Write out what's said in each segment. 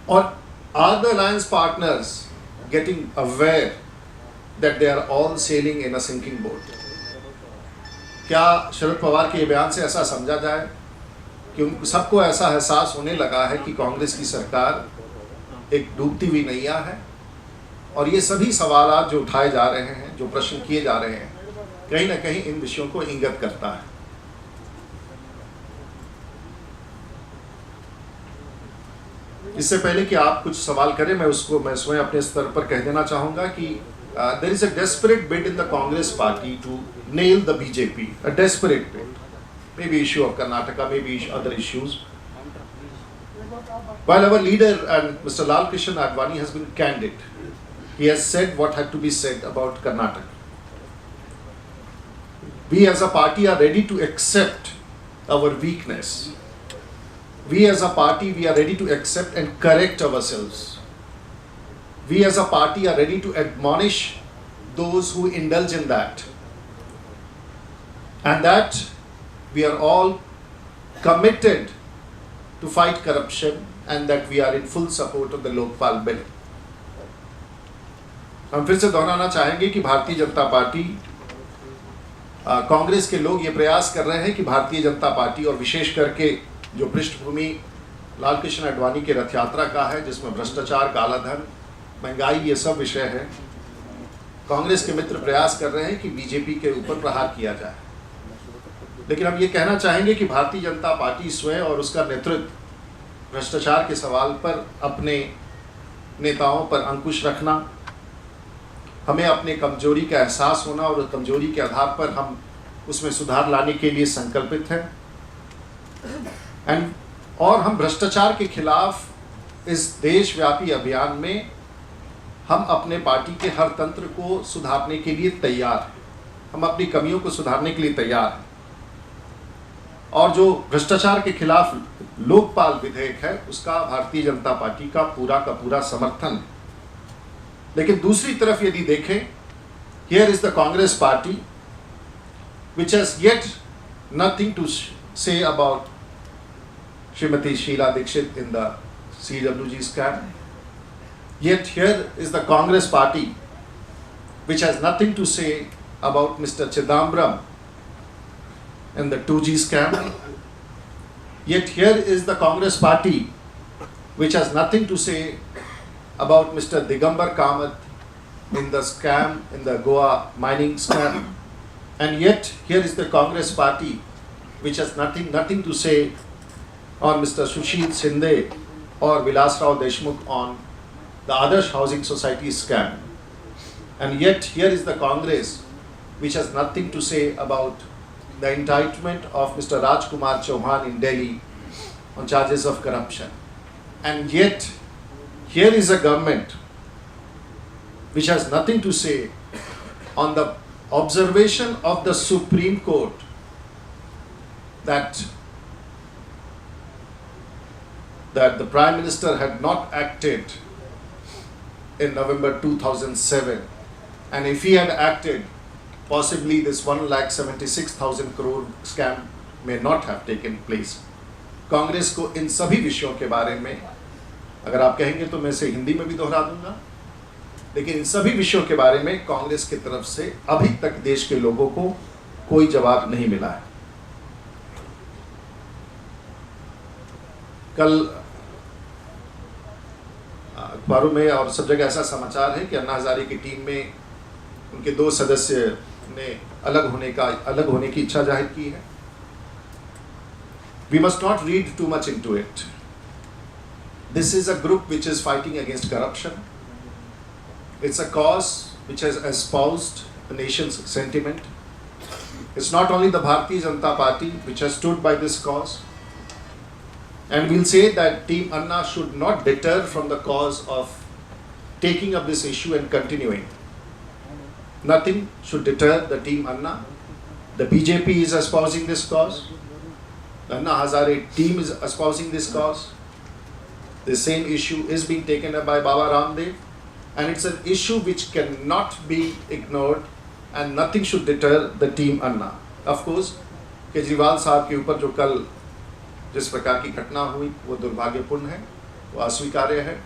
Or are the alliance partners getting aware that they are all sailing in a sinking boat? क्या शरद पवार के बयान से ऐसा समझा जाए कि उन सबको ऐसा एहसास होने लगा है कि कांग्रेस की सरकार एक डूबती हुई नैया है? और ये सभी सवाल जो उठाए जा रहे हैं, जो प्रश्न किए जा रहे हैं, कहीं ना कहीं इन विषयों को इंगित करता है। इससे पहले कि आप कुछ सवाल करें, मैं स्वयं अपने स्तर पर कह देना चाहूंगा कि there is a desperate bid in the Congress party to nail the BJP, a desperate bid, maybe issue of Karnataka, maybe other issues. While our leader and Mr. Lal Krishna Advani has been candid, he has said what had to be said about Karnataka. We as a party are ready to accept our weakness. We as a party, we are ready to accept and correct ourselves. We as a party are ready to admonish those who indulge in that. And that we are all committed to fight corruption and that we are in full support of the Lokpal bill. हम फिर से दोहराना चाहेंगे कि Bharatiya Janata party, Congress के लोग ये प्रयास कर रहे हैं कि भारतीय जनता पार्टी और विशेष करके जो पृष्ठभूमि लाल कृष्ण आडवाणी के रथ यात्रा का है, जिसमें भ्रष्टाचार, कालाधन, महंगाई, ये सब विषय है, कांग्रेस के मित्र प्रयास कर रहे हैं कि बीजेपी के ऊपर प्रहार किया जाए। लेकिन हम ये कहना चाहेंगे कि भारतीय जनता पार्टी स्वयं और उसका नेतृत्व भ्रष्टाचार के सवाल पर अपने नेताओं पर अंकुश रखना, हमें अपने कमजोरी का एहसास होना और उस कमजोरी के आधार पर हम उसमें सुधार लाने के लिए संकल्पित हैं। और हम भ्रष्टाचार के खिलाफ इस देशव्यापी अभियान में हम अपने पार्टी के हर तंत्र को सुधारने के लिए तैयार हैं, हम अपनी कमियों को सुधारने के लिए तैयार हैं। और जो भ्रष्टाचार के खिलाफ लोकपाल विधेयक है, उसका भारतीय जनता पार्टी का पूरा समर्थन है। लेकिन दूसरी तरफ यदि देखें, here is the Congress party which has yet nothing to say about Srimati Sheila Dikshit in the CWG scam. Yet here is the Congress party which has nothing to say about Mr. Chidambaram in the 2G scam. Yet here is the Congress party which has nothing to say about Mr. Digambar Kamath in the scam, in the Goa mining scam. And yet here is the Congress party which has nothing to say on Mr. Sushil Shinde or Vilas Rao Deshmukh on the Adarsh Housing Society scam. And yet here is the Congress which has nothing to say about the indictment of Mr. Rajkumar Chauhan in Delhi on charges of corruption. And yet here is a government which has nothing to say on the observation of the Supreme Court that the Prime Minister had not acted in November 2007, and if he had acted, possibly this 1,76,000 crore scam may not have taken place. Congress को इन सभी विषयों के बारे में अगर आप कहेंगे तो मैं इसे हिंदी में भी दोहरा दूंगा, लेकिन इन सभी विषयों के बारे में कांग्रेस की तरफ से अभी तक देश के लोगों को कोई जवाब नहीं मिला है। कल अखबारों में और सब जगह ऐसा समाचार है कि अन्ना हजारे की टीम में उनके 2 सदस्य ने अलग होने की इच्छा जाहिर की है। We must not read too much into it. This is a group which is fighting against corruption. It's a cause which has espoused the nation's sentiment. It's not only the Bharatiya Janata Party which has stood by this cause. And we'll say that Team Anna should not deter from the cause of taking up this issue and continuing. Nothing should deter the Team Anna. The BJP is espousing this cause. The Anna Hazare team is espousing this cause. The same issue is being taken up by Baba Ramdev, and it's an issue which cannot be ignored, and nothing should deter the Team Anna. Of course, Kejriwal साहब के ऊपर जो कल जिस प्रकार की घटना हुई वो दुर्भाग्यपूर्ण है, वो अस्वीकार्य है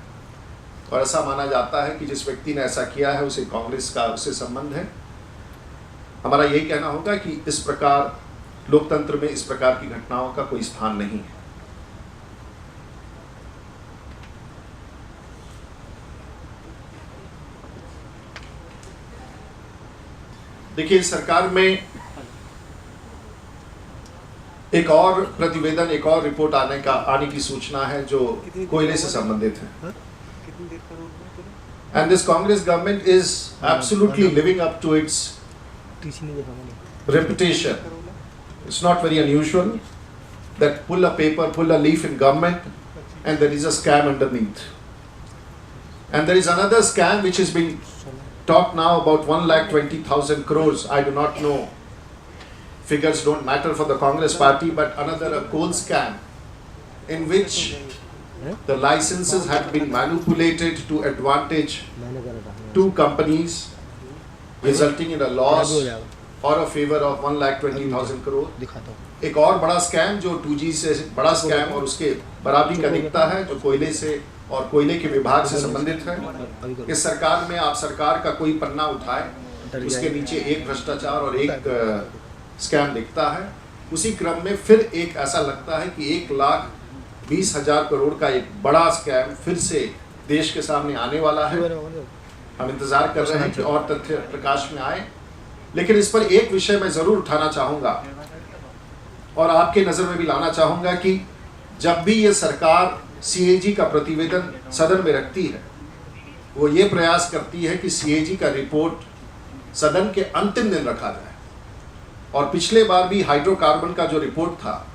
और ऐसा माना जाता है कि जिस व्यक्ति ने ऐसा किया है उसे कांग्रेस का उससे संबंध है। हमारा यही कहना होगा कि इस प्रकार लोकतंत्र में इस प्रकार की घटनाओं का कोई स्थान नहीं है। देखिए, सरकार में एक और प्रतिवेदन, एक और रिपोर्ट आने की सूचना है जो कोयले से संबंधित है। And this Congress government is absolutely living up to its reputation. It's not very unusual that pull a paper, pull a leaf in government and there is a scam underneath. And there is another scam which is being talked now about 1,20,000 crores. I do not know. Figures don't matter for the Congress party, but another a coal scam in which the licenses had been manipulated to advantage two companies, resulting in a loss or a favor of 1,20,000 crore. एक और बड़ा scam जो 2G से बड़ा scam और उसके बराबरी का दिखता है जो कोयले से और कोयले के विभाग से संबंधित है। इस सरकार में आप सरकार का कोई पन्ना उठाए उसके नीचे एक भ्रष्टाचार और एक स्कैम दिखता है। उसी क्रम में फिर एक ऐसा लगता है कि 1,20,000 करोड़ का एक बड़ा स्कैम फिर से देश के सामने आने वाला है। हम इंतजार कर रहे हैं कि और तथ्य प्रकाश में आए, लेकिन इस पर एक विषय मैं जरूर उठाना चाहूंगा और आपके नजर में भी लाना चाहूंगा कि जब भी ये सरकार CAG का प्रतिवेदन सदन में रखती है, वो ये प्रयास करती है कि CAG का रिपोर्ट सदन के अंतिम दिन रखा जाए। और पिछले बार भी हाइड्रोकार्बन का जो रिपोर्ट था,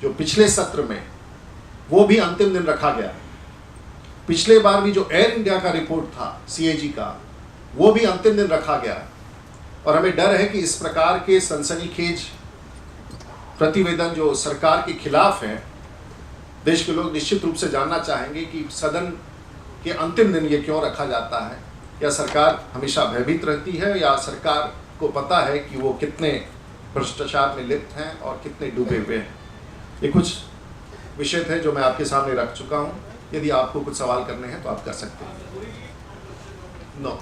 जो पिछले सत्र में, वो भी अंतिम दिन रखा गया। पिछले बार भी जो एयर इंडिया का रिपोर्ट था CAG का, वो भी अंतिम दिन रखा गया। और हमें डर है कि इस प्रकार के सनसनीखेज प्रतिवेदन जो सरकार के खिलाफ हैं, देश के लोग निश्चित रूप से जानना चाहेंगे कि सदन के अंतिम दिन ये क्यों रखा जाता है। या सरकार हमेशा भयभीत रहती है, या सरकार को पता है कि वो कितने भ्रष्टाचार में लिप्त हैं और कितने डूबे हुए हैं। ये कुछ विषय थे जो मैं आपके सामने रख चुका हूँ। यदि आपको कुछ सवाल करने हैं तो आप कर सकते हैं। नो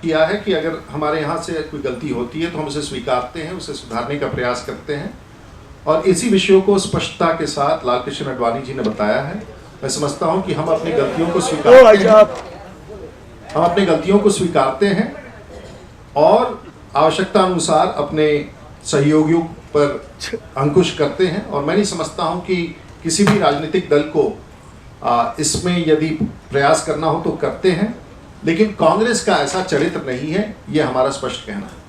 किया है कि अगर हमारे यहाँ से कोई गलती होती है तो हम उसे स्वीकारते हैं, उसे सुधारने का प्रयास करते हैं। और इसी विषयों को स्पष्टता के साथ लाल कृष्ण आडवाणी जी ने बताया है। मैं समझता हूँ कि हम अपनी गलतियों को स्वीकारते हैं और आवश्यकता अनुसार अपने सहयोगियों पर अंकुश करते हैं। और मैं नहीं समझता हूँ कि किसी भी राजनीतिक दल को इसमें यदि प्रयास करना हो तो करते हैं, लेकिन कांग्रेस का ऐसा चरित्र नहीं है, ये हमारा स्पष्ट कहना है।